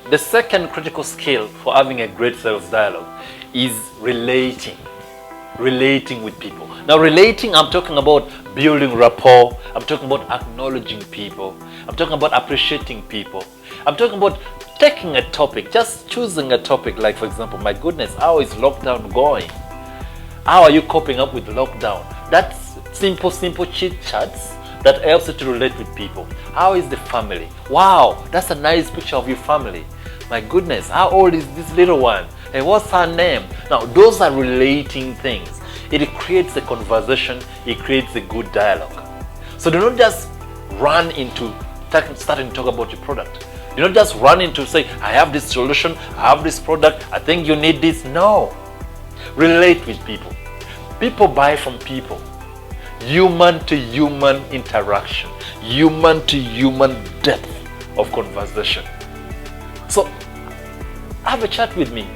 The second critical skill for having a great sales dialogue is relating. Relating with people. Now, relating, I'm talking about building rapport. I'm talking about acknowledging people. I'm talking about appreciating people. I'm talking about taking a topic, just choosing a topic. Like, for example, my goodness, how is lockdown going? How are you coping up with lockdown? That's simple chit chats that helps you to relate with people. How is the family? Wow, that's a nice picture of your family. My goodness, how old is this little one? And what's her name? Now, those are relating things. It creates a conversation. It creates a good dialogue. So do not just run into starting to talk about your product. Do not just run into say, I have this solution, I have this product, I think you need this. No. Relate with people. People buy from people. Human to human interaction. Human to human depth of conversation. So, have a chat with me.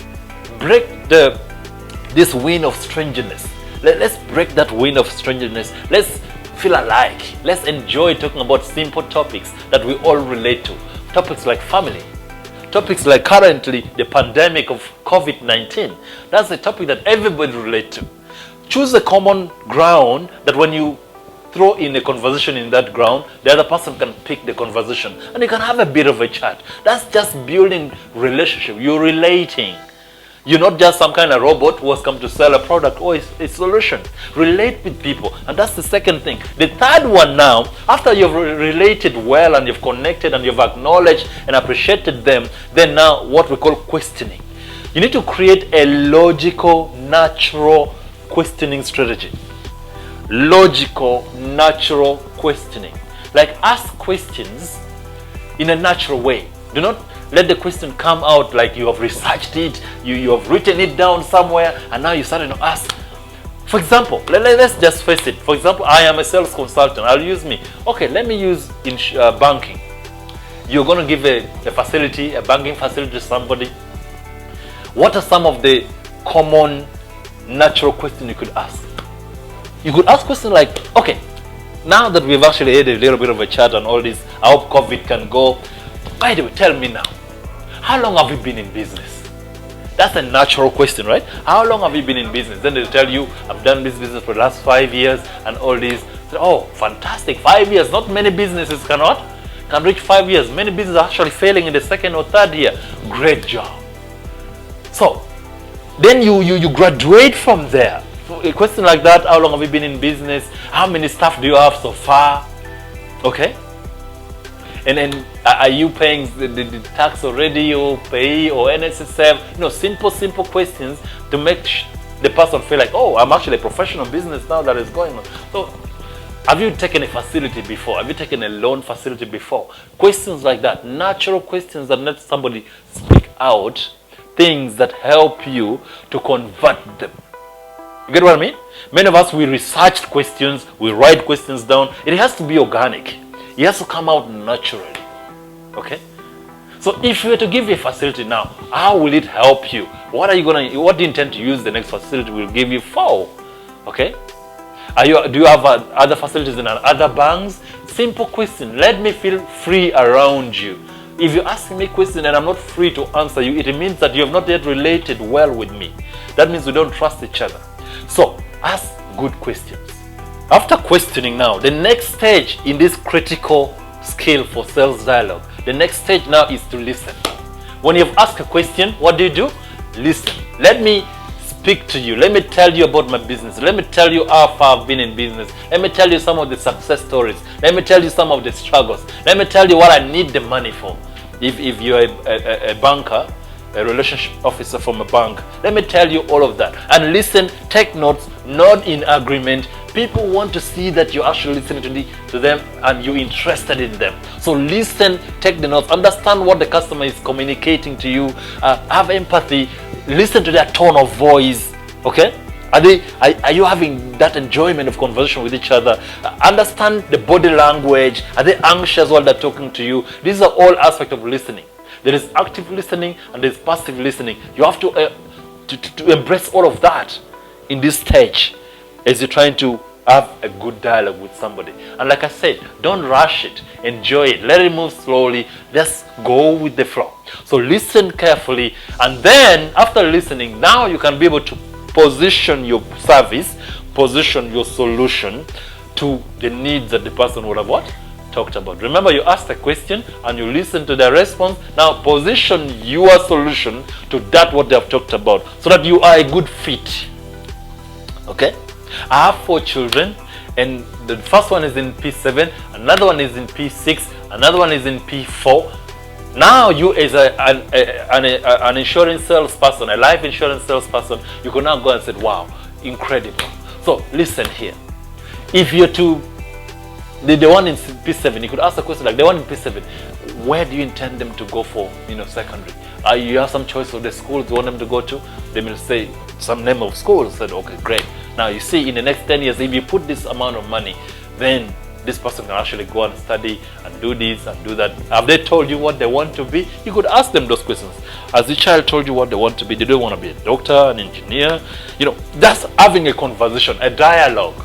Break this wind of strangeness. Let's break that wind of strangeness. Let's feel alike. Let's enjoy talking about simple topics that we all relate to. Topics like family. Topics like currently the pandemic of COVID-19. That's a topic that everybody relates to. Choose a common ground that when you throw in a conversation in that ground, the other person can pick the conversation and you can have a bit of a chat. That's just building relationship. You're relating. You're not just some kind of robot who has come to sell a product or a solution. Relate with people. And that's the second thing. The third one now, after you've related well and you've connected and you've acknowledged and appreciated them, then now what we call questioning. You need to create a logical, natural questioning strategy. Logical, natural questioning. Like ask questions in a natural way. Do not let the question come out like you have researched it, you have written it down somewhere, and now you're starting to ask. For example, let's just face it. For example, I am a sales consultant. I'll use me. Okay, let me use in banking. You're going to give a facility, a banking facility to somebody. What are some of the common natural questions you could ask? You could ask questions like, okay, now that we've actually had a little bit of a chat on all this, I hope COVID can go. By the way, tell me now, how long have you been in business? That's a natural question, right? How long have you been in business? Then they'll tell you, I've done this business for the last 5 years and all this. Oh, fantastic, 5 years. Not many businesses can reach 5 years. Many businesses are actually failing in the second or third year. Great job. So, then you graduate from there. So a question like that, how long have you been in business? How many staff do you have so far? Okay? And then, are you paying the tax already, or pay, or NSSF? You know, simple questions to make the person feel like, oh, I'm actually a professional business now that is going on. So, have you taken a facility before? Have you taken a loan facility before? Questions like that, natural questions that let somebody speak out, things that help you to convert them. You get what I mean? Many of us, we research questions, we write questions down. It has to be organic. It has to come out naturally. Okay? So if you were to give you a facility now, how will it help you? What do you intend to use the next facility will give you for? Okay? Do you have other facilities in other banks? Simple question. Let me feel free around you. If you're asking me a question and I'm not free to answer you, it means that you have not yet related well with me. That means we don't trust each other. So ask good questions. After questioning now, the next stage in this critical skill for sales dialogue, the next stage now is to listen. When you've asked a question, what do? Listen. Let me speak to you. Let me tell you about my business. Let me tell you how far I've been in business. Let me tell you some of the success stories. Let me tell you some of the struggles. Let me tell you what I need the money for. If you're a banker, a relationship officer from a bank, let me tell you all of that. And listen, take notes, not in agreement. People want to see that you're actually listening to them and you're interested in them. So listen, take the notes, understand what the customer is communicating to you, have empathy, listen to their tone of voice, okay? Are you having that enjoyment of conversation with each other? Understand the body language. Are they anxious while they're talking to you? These are all aspects of listening. There is active listening and there is passive listening. You have to embrace all of that in this stage as you're trying to have a good dialogue with somebody. And like I said, don't rush it. Enjoy it. Let it move slowly. Just go with the flow. So listen carefully, and then after listening, now you can be able to position your service, position your solution to the needs that the person would have what? Talked about. Remember, you asked a question and you listen to the response. Now position your solution to that what they have talked about, so that you are a good fit. Okay? I have 4 children, and the first one is in P7, another one is in P6, another one is in P4. Now you as an insurance salesperson, a life insurance salesperson, you can now go and say, wow, incredible. So listen here. If you're to the one in P7, you could ask a question like, the one in P7, where do you intend them to go for, secondary? You have some choice of the schools you want them to go to. They will say some name of school. Said, okay, great. Now you see, in the next 10 years, if you put this amount of money, then this person can actually go and study and do this and do that. Have they told you what they want to be? You could ask them those questions. Has the child told you what they want to be? They don't want to be a doctor, an engineer. That's having a conversation, a dialogue.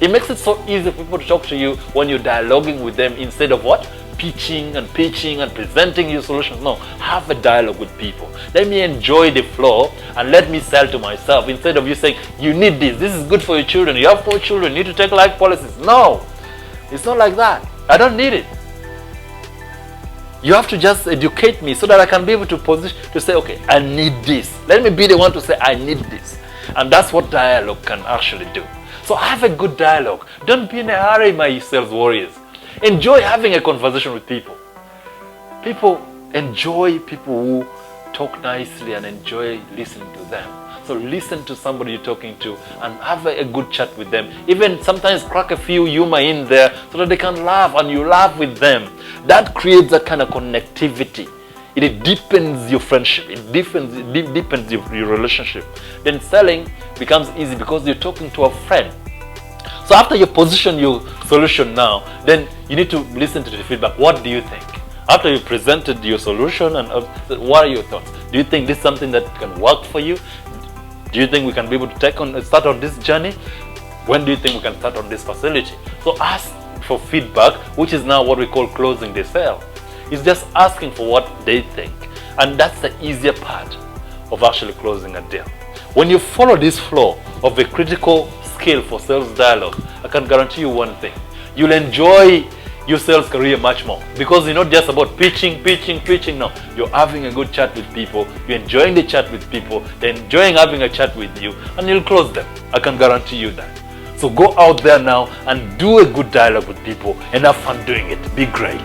It makes it so easy for people to talk to you when you're dialoguing with them, instead of what? Pitching and presenting your solutions. No, have a dialogue with people. Let me enjoy the flow and let me sell to myself, instead of you saying, you need this is good for your children, you have 4 children, you need to take life policies. No, it's not like that. I don't need it. You have to just educate me so that I can be able to position to say, okay, I need this. Let me be the one to say, I need this. And that's what dialogue can actually do. So have a good dialogue. Don't be in a hurry, my sales warriors. Enjoy having a conversation with people. People enjoy people who talk nicely and enjoy listening to them. So listen to somebody you're talking to and have a good chat with them. Even sometimes crack a few humor in there so that they can laugh and you laugh with them. That creates that kind of connectivity. It deepens your friendship. It deepens your relationship. Then selling becomes easy because you're talking to a friend. So after you position your solution now, then you need to listen to the feedback. What do you think? After you presented your solution, and what are your thoughts? Do you think this is something that can work for you? Do you think we can be able to start on this journey? When do you think we can start on this facility? So ask for feedback, which is now what we call closing the sale. It's just asking for what they think. And that's the easier part of actually closing a deal. When you follow this flow of a critical skill for sales dialogue, I can guarantee you one thing. You'll enjoy your sales career much more, because you're not just about pitching. No, you're having a good chat with people, you're enjoying the chat with people, they're enjoying having a chat with you, and you'll close them. I can guarantee you that. So go out there now and do a good dialogue with people and have fun doing it. Be great.